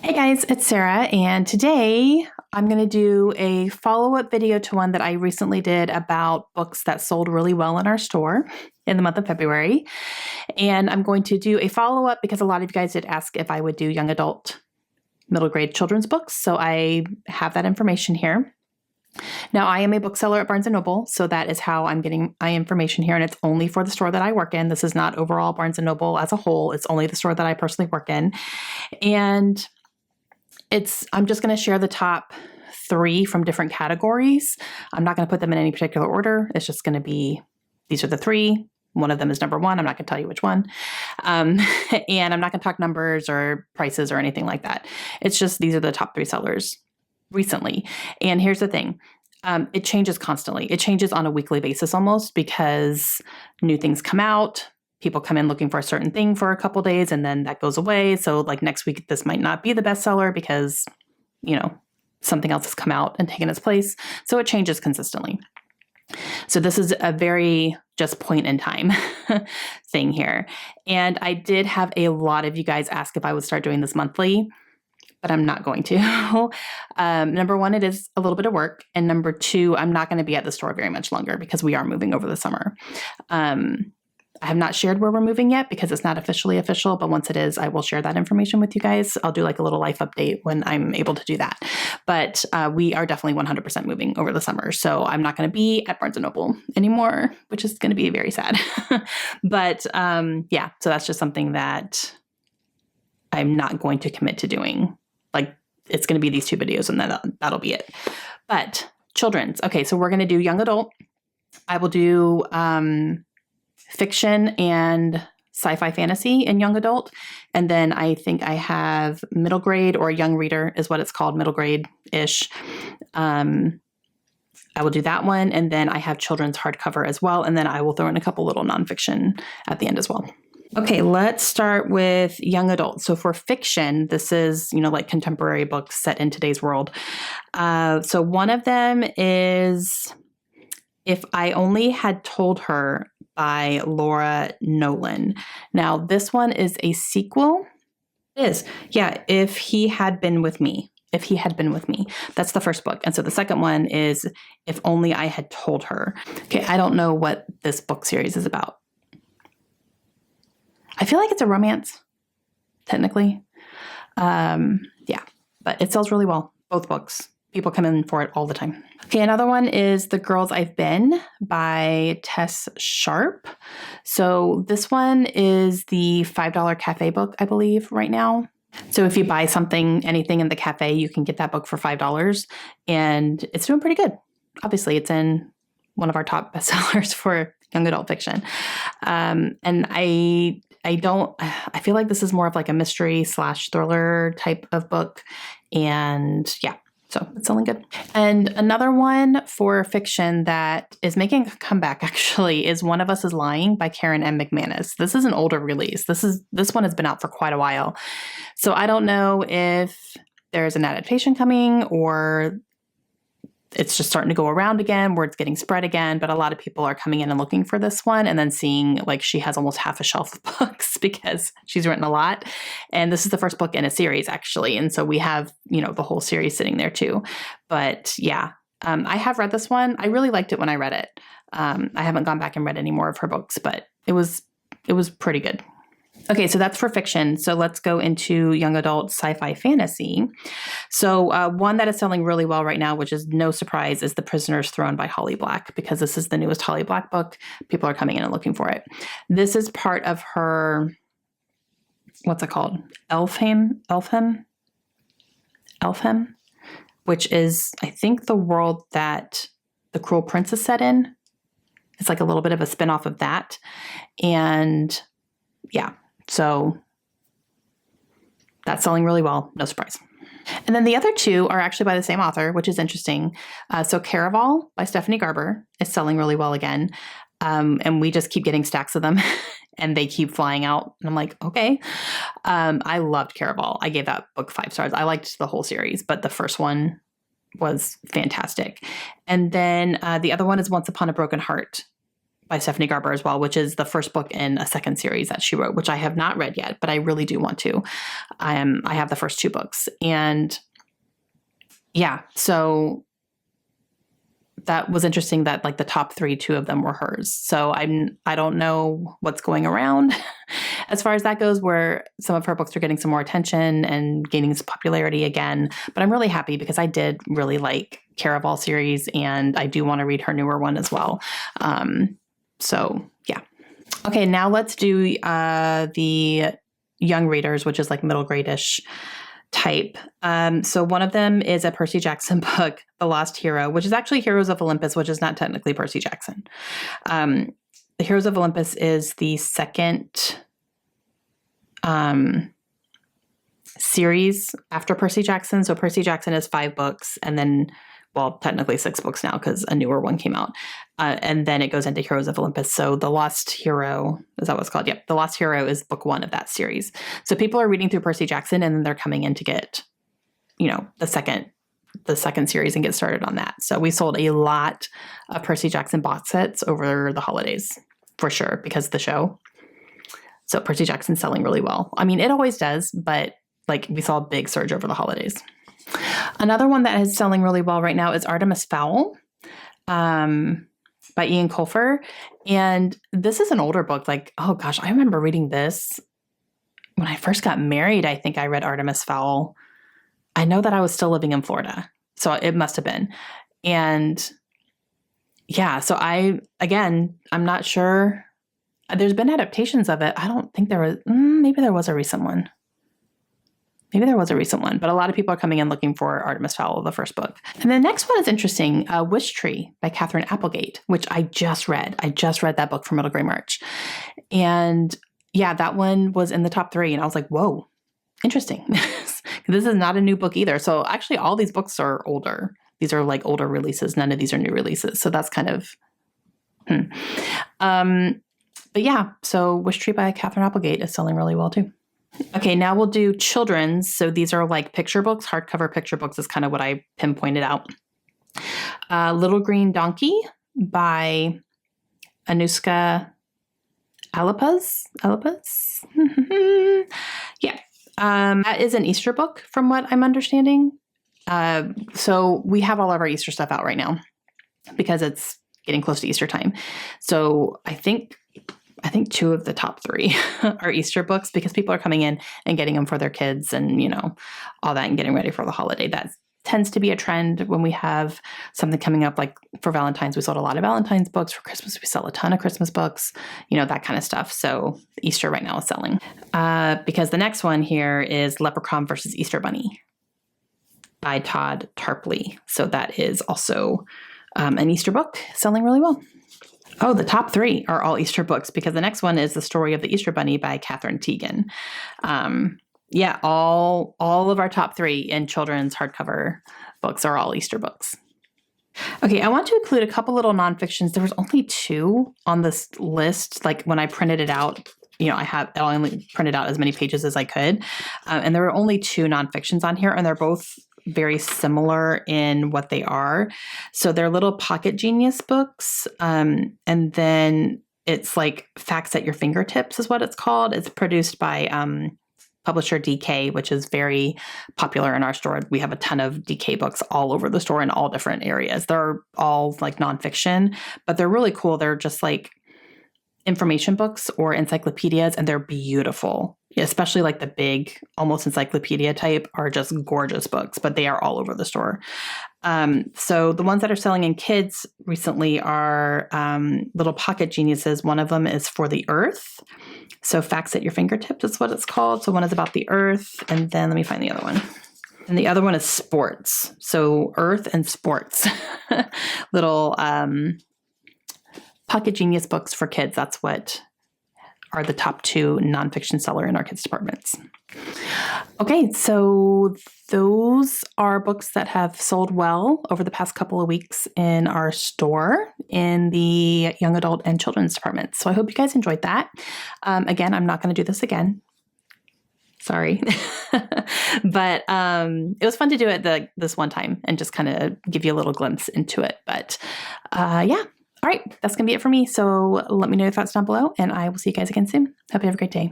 Hey guys, it's Sarah, and today I'm going to do a follow-up video to one that I recently did about books that sold really well in our store in the month of February. And I'm going to do a follow-up because a lot of you guys did ask if I would do young adult, middle grade children's books. So I have that information here. Now, I am a bookseller at Barnes & Noble, so that is how I'm getting my information here, and it's only for the store that I work in. This is not overall Barnes & Noble as a whole. It's only the store that I personally work in. And I'm just going to share the top 3 from different categories. I'm not going to put them in any particular order. It's just going to be, these are the 3. One of them is number 1. I'm not going to tell you which one. And I'm not going to talk numbers or prices or anything like that. It's just, these are the top 3 sellers recently. And here's the thing. It changes constantly. It changes on a weekly basis almost because new things come out. People come in looking for a certain thing for a couple days and then that goes away. So like next week, this might not be the bestseller because, something else has come out and taken its place. So it changes consistently. So this is a very just point in time thing here. And I did have a lot of you guys ask if I would start doing this monthly, but I'm not going to. Number 1, it is a little bit of work. And number 2, I'm not going to be at the store very much longer because we are moving over the summer. I have not shared where we're moving yet because it's not officially official, but once it is, I will share that information with you guys. I'll do like a little life update when I'm able to do that. But we are definitely 100% moving over the summer. So I'm not going to be at Barnes & Noble anymore, which is going to be very sad. But so that's just something that I'm not going to commit to doing. Like it's going to be these 2 videos and then that'll be it. But children's. Okay, so we're going to do young adult. I will do fiction and sci-fi fantasy in young adult. And then I think I have middle grade or young reader is what it's called, middle grade-ish. I will do that one. And then I have children's hardcover as well. And then I will throw in a couple little nonfiction at the end as well. Okay, let's start with young adult. So for fiction, this is, like contemporary books set in today's world. So one of them is If I Only Had Told Her by Laura Nolan. Now, this one is a sequel. It is. Yeah, If He Had Been With Me. If He Had Been With Me. That's the first book. And so the second one is If Only I Had Told Her. Okay, I don't know what this book series is about. I feel like it's a romance, technically. But it sells really well. Both books. People come in for it all the time. Okay, another one is The Girls I've Been by Tess Sharp. So this one is the $5 cafe book, I believe, right now. So if you buy anything in the cafe, you can get that book for $5. And it's doing pretty good. Obviously, it's in one of our top bestsellers for young adult fiction. And I feel like this is more of like a mystery / thriller type of book. And so it's selling good. And another one for fiction that is making a comeback actually is One of Us is Lying by Karen M. McManus. This is an older release. This one has been out for quite a while. So I don't know if there's an adaptation coming or it's just starting to go around again, where it's getting spread again. But a lot of people are coming in and looking for this one and then seeing like she has almost half a shelf of books because she's written a lot. And this is the first book in a series, actually. And so we have, the whole series sitting there too. But I have read this one. I really liked it when I read it. I haven't gone back and read any more of her books, but it was pretty good. Okay, so that's for fiction. So let's go into young adult sci-fi fantasy. So one that is selling really well right now, which is no surprise, is The Prisoner's Throne by Holly Black, because this is the newest Holly Black book. People are coming in and looking for it. This is part of her, what's it called? Elfham, which is, I think, the world that The Cruel Prince is set in. It's like a little bit of a spinoff of that. And so that's selling really well. No surprise. And then the other 2 are actually by the same author, which is interesting. So Caraval by Stephanie Garber is selling really well again. And we just keep getting stacks of them and they keep flying out. And I'm like, okay. I loved Caraval. I gave that book 5 stars. I liked the whole series, but the first one was fantastic. And then the other one is Once Upon a Broken Heart by Stephanie Garber as well, which is the first book in a second series that she wrote, which I have not read yet, but I really do want to. I have the first 2 books, and yeah, so that was interesting that like the top 3, 2 of them were hers. So I don't know what's going around as far as that goes, where some of her books are getting some more attention and gaining some popularity again. But I'm really happy because I did really like Caraval series, and I do want to read her newer one as well. So yeah. Okay, now let's do the young readers, which is like middle grade-ish type. So one of them is a Percy Jackson book, The Lost Hero, which is actually Heroes of Olympus, which is not technically Percy Jackson. The Heroes of Olympus is the second series after Percy Jackson. So Percy Jackson is 5 books, and then, well, technically 6 books now because a newer one came out. And then it goes into Heroes of Olympus. So The Lost Hero, is that what it's called? Yep. The Lost Hero is book 1 of that series. So people are reading through Percy Jackson, and then they're coming in to get, the second series and get started on that. So we sold a lot of Percy Jackson box sets over the holidays for sure because of the show. So Percy Jackson's selling really well. I mean, it always does, but like we saw a big surge over the holidays. Another one that is selling really well right now is Artemis Fowl by Ian Colfer. And this is an older book. Like, oh gosh, I remember reading this when I first got married. I think I read Artemis Fowl. I know that I was still living in Florida, so it must have been. And yeah, so I'm not sure. There's been adaptations of it. I don't think there was, maybe there was a recent one. But a lot of people are coming in looking for Artemis Fowl, the first book. And the next one is interesting, Wish Tree by Catherine Applegate, which I just read. I just read that book for Middle Grade March. And yeah, that one was in the top 3. And I was like, whoa, interesting. This is not a new book either. So actually all these books are older. These are like older releases. None of these are new releases. So that's kind of, But yeah, so Wish Tree by Catherine Applegate is selling really well too. Okay, now we'll do children's. So these are like picture books, hardcover picture books is kind of what I pinpointed out. Little Green Donkey by Anuska Alapaz. Yeah. That is an Easter book from what I'm understanding. So we have all of our Easter stuff out right now because it's getting close to Easter time. So I think 2 of the top 3 are Easter books because people are coming in and getting them for their kids and, all that and getting ready for the holiday. That tends to be a trend when we have something coming up. Like for Valentine's, we sold a lot of Valentine's books. For Christmas, we sell a ton of Christmas books, that kind of stuff. So Easter right now is selling. Because the next one here is Leprechaun versus Easter Bunny by Todd Tarpley. So that is also an Easter book selling really well. Oh, the top 3 are all Easter books because the next one is The Story of the Easter Bunny by Catherine Teagan. Yeah, all of our top 3 in children's hardcover books are all Easter books. Okay, I want to include a couple little nonfictions. There was only 2 on this list. Like when I printed it out, I only printed out as many pages as I could. And there were only 2 nonfictions on here, and they're both very similar in what they are. So they're little pocket genius books. And then it's like Facts at Your Fingertips is what it's called. It's produced by publisher DK, which is very popular in our store. We have a ton of DK books all over the store in all different areas. They're all like nonfiction, but they're really cool. They're just like information books or encyclopedias, and they're beautiful. Especially like the big, almost encyclopedia type are just gorgeous books, but they are all over the store. So the ones that are selling in kids recently are little pocket geniuses. One of them is For the Earth. So Facts at Your Fingertips is what it's called. So one is about the earth. And then let me find the other one. And the other one is sports. So Earth and sports. Little pocket genius books for kids. That's what are the top 2 nonfiction seller in our kids departments. Okay, so those are books that have sold well over the past couple of weeks in our store in the young adult and children's departments. So I hope you guys enjoyed that. Again, I'm not going to do this again. Sorry. But it was fun to do it this one time and just kind of give you a little glimpse into it. But yeah. All right, that's going to be it for me. So let me know your thoughts down below, and I will see you guys again soon. Hope you have a great day.